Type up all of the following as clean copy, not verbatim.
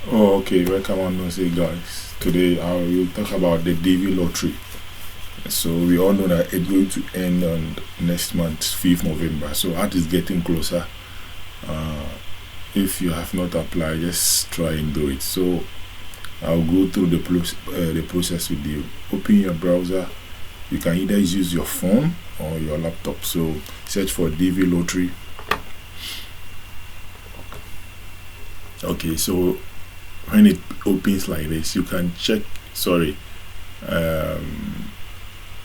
Oh, okay. Welcome on No Say guys. Today I will talk about the DV lottery. So we all know that it's going to end on next month, 5th November. So that is getting closer. Uh, if you have not applied, just try and do it. So I'll go through the process with you. Open your browser. You can either use your phone or your laptop. So search for DV lottery. Okay, so when it opens like this, you can check. Sorry, um,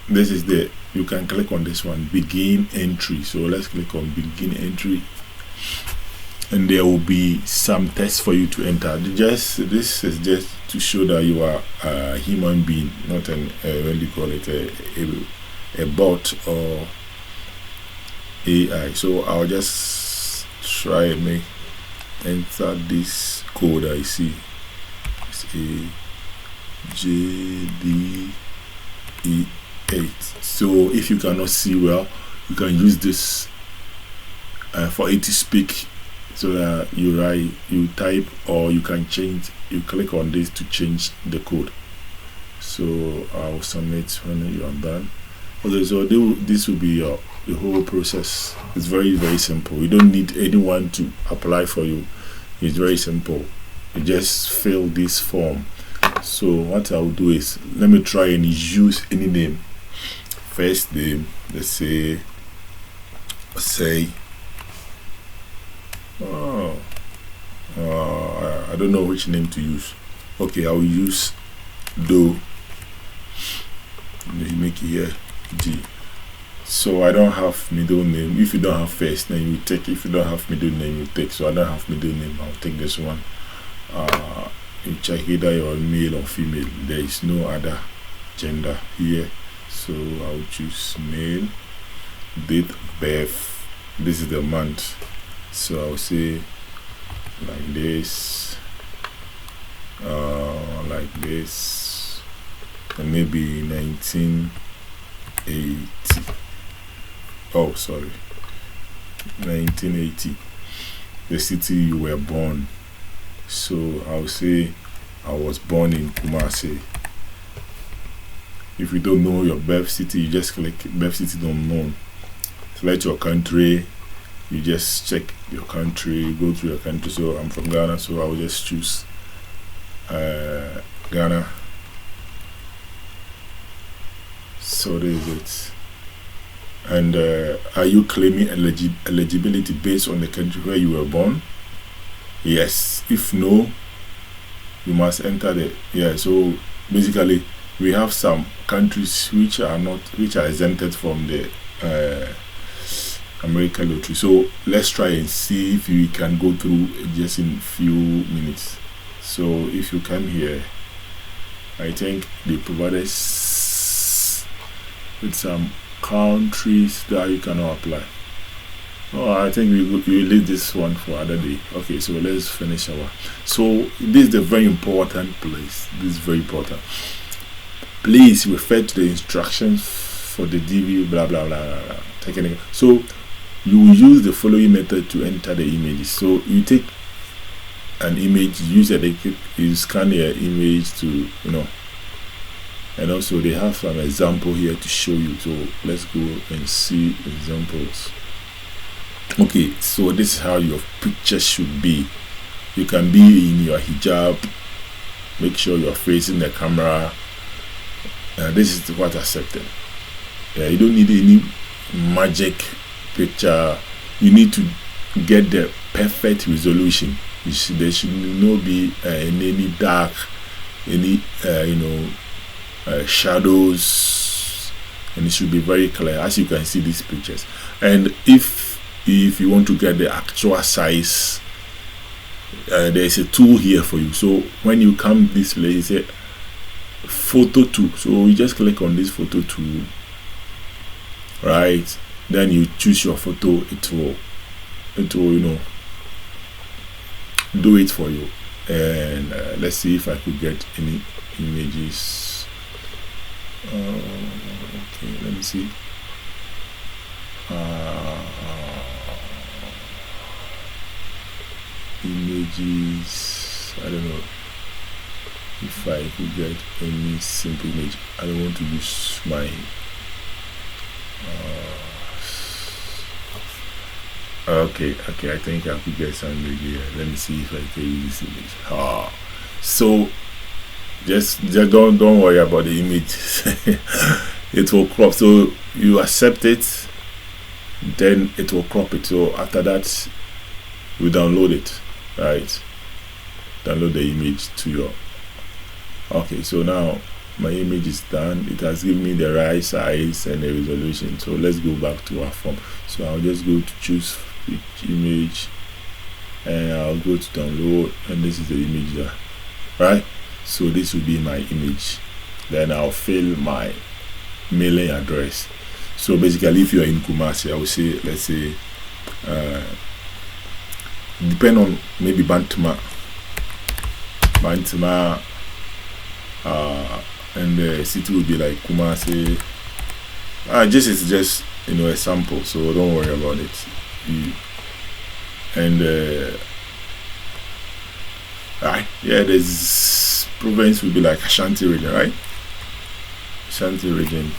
this is the you can click on this one, begin entry. So let's click on begin entry, and there will be some tests for you to enter. Just this is just to show that you are a human being, not an what do you call it, a bot or AI. So I'll just try and enter this code I see. It's AJD8. So if you cannot see well, you can use this for it to speak, so that you type, or you can change. You click on this to change the code. So I'll submit when you are done. Okay, so this will be the whole process. It's very simple. You don't need anyone to apply for you. It's very simple. You just fill this form. So what I'll do is, let me try and use any name. First name, let's say I don't know which name to use. Okay, I'll use Do. You make it here D. So I don't have middle name. If you don't have first name, you take. If you don't have middle name, you take. So I don't have middle name. I'll take this one. You check either you're male or female. There is no other gender here. So I'll choose male. Date of birth. This is the month. So I'll say like this. Like this. And maybe 1980. Oh, sorry. 1980. The city you were born. So I'll say I was born in Kumasi. If you don't know your birth city, you just click birth city unknown. Select your country. You just check your country. Go to your country. So I'm from Ghana, so I'll just choose Ghana. So this is it. And are you claiming eligibility based on the country where you were born? Yes. If no, you must enter the So basically, we have some countries which are exempted from the American lottery. So let's try and see if we can go through just in few minutes. So if you come here, I think they provided with some countries that you cannot apply. Oh, I think we leave this one for other day. Okay, so let's finish our. So this is a very important place. This is very important. Please refer to the instructions for the DV blah blah blah, blah, blah technical. So you will use the following method to enter the images. So you take an image, you scan your image to and also they have some example here to show you. So let's go and see examples. Okay, so this is how your picture should be. You can be in your hijab. Make sure you're facing the camera. This is what accepted. You don't need any magic picture. You need to get the perfect resolution. There should not be any dark, any shadows, and it should be very clear, as you can see these pictures. And if you want to get the actual size, there is a tool here for you. So when you come this place, you say photo tool. So you just click on this photo tool, right? Then you choose your photo. It will do it for you. And let's see if I could get any images. Okay, let me see. Images. I don't know if I could get any simple image. I don't want to use my okay, I think I could get some image here. Let me see if I can use this image. So just don't worry about the image. It will crop. So you accept it, then it will crop it. So after that, you download it, right? Download the image to your. Okay, so now my image is done. It has given me the right size and the resolution. So let's go back to our form. So I'll just go to choose which image, and I'll go to download, and this is the image there, right? So this will be my image. Then I'll fill my mailing address. So basically, if you're in Kumasi, I would say, let's say, depend on maybe Bantama, and the city will be like Kumasi. This is just a sample, so don't worry about it. Right, yeah, there's province will be like Ashanti region, right? Ashanti region,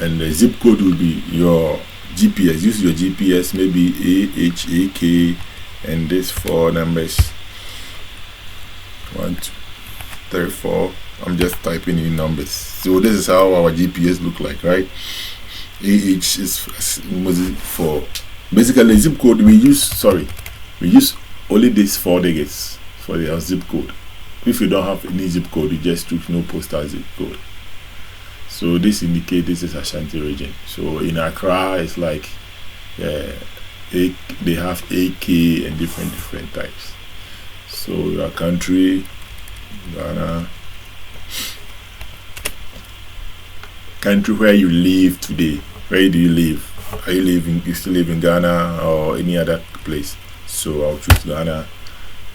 and the zip code will be your GPS. Use your GPS, maybe AHAK, and this 4 numbers. 1, 2, 3, 4. I'm just typing in numbers. So this is how our GPS look like, right? AH is for basically zip code. We use only these 4 digits for the zip code. If you don't have any zip code, you just choose no postal zip code. So this indicates this is Ashanti region. So in Accra, it's like they have AK and different types. So your country, Ghana, country where you live today. Where do you live? You still live in Ghana or any other place? So I'll choose Ghana,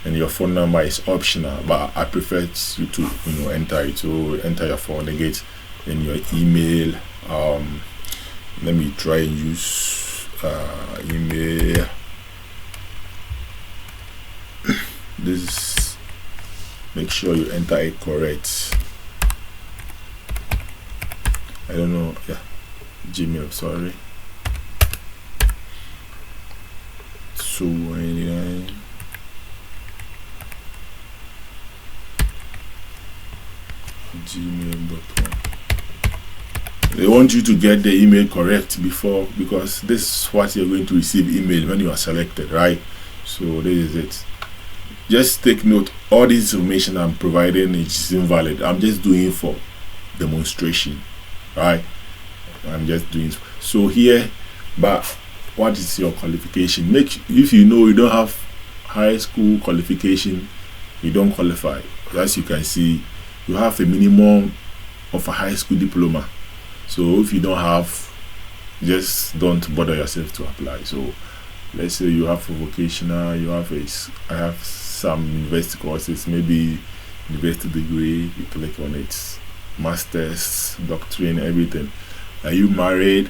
and your phone number is optional, but I prefer you to enter it. So enter your phone again, then your email. Let me try and use email. This, make sure you enter it correct. I don't know, yeah, Gmail, sorry. So gmail.com. They want you to get the email correct before, because this is what you're going to receive email when you are selected, right? So this is it. Just take note, all this information I'm providing is invalid. I'm just doing for demonstration, right? I'm just doing so here. But what is your qualification? If you know you don't have high school qualification, you don't qualify. As you can see, you have a minimum of a high school diploma. So if you don't have, just don't bother yourself to apply. So let's say you have a vocational, I have some university courses, maybe university degree, you click on it, masters, doctorate, everything. Are you married?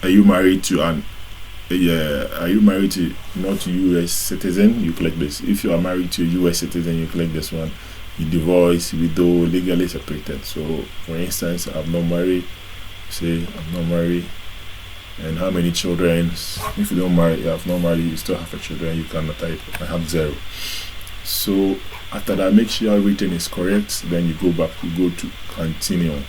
Are you married to not US citizen? You click this. If you are married to a US citizen, you click this one. You divorce, widow, legally separated. So for instance, I'm not married. Say I'm not married. And how many children? If you don't marry, you have not married, you still have a children, you cannot type I have 0. So after that, make sure everything is correct. Then you go back, you go to continue.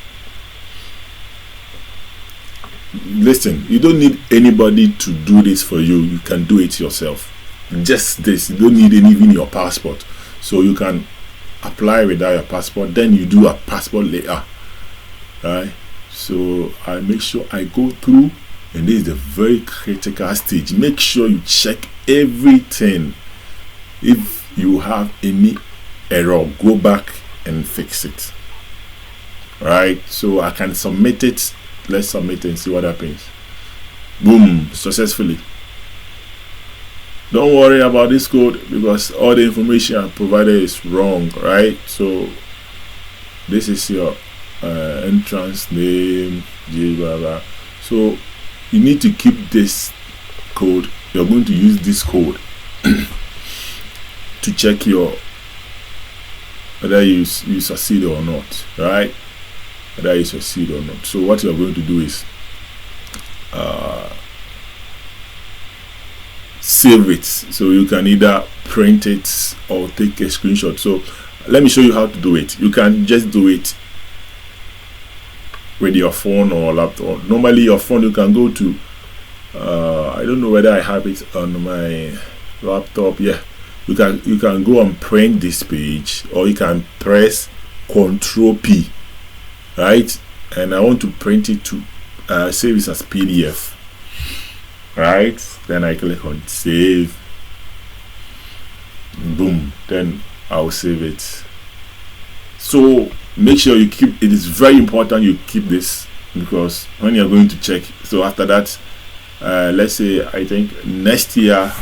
Listen, you don't need anybody to do this for you. You can do it yourself. Just this. You don't need even your passport. So you can apply without your passport. Then you do a passport later, right? So I make sure I go through, and this is the very critical stage. Make sure you check everything. If you have any error, go back and fix it, right? So I can submit it. Let's submit it and see what happens. Boom, successfully. Don't worry about this code, because all the information I provided is wrong, right? So this is your entrance name, blah, blah. So you need to keep this code. You're going to use this code to check your whether you succeed or not, right? Whether you succeed or not. So what you are going to do is save it. So you can either print it or take a screenshot. So let me show you how to do it. You can just do it with your phone or laptop. Normally your phone, you can go to I don't know whether I have it on my laptop. Yeah, you can go and print this page, or you can press Ctrl P, right? And I want to print it to save it as PDF, right? Then I click on save, boom, then I'll save it. So make sure you keep it. Is very important you keep this, because when you're going to check, so after that, let's say I think next year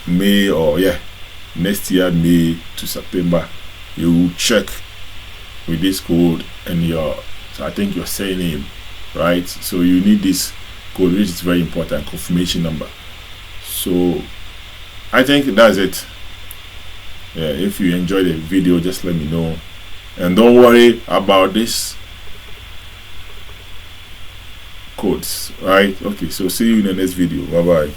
May, or next year May to September, you will check with this code and your, so I think your surname, right? So you need this code, which is very important, confirmation number. So I think that's it. Yeah, if you enjoyed the video, just let me know, and don't worry about this codes, right? Okay, so see you in the next video. Bye bye.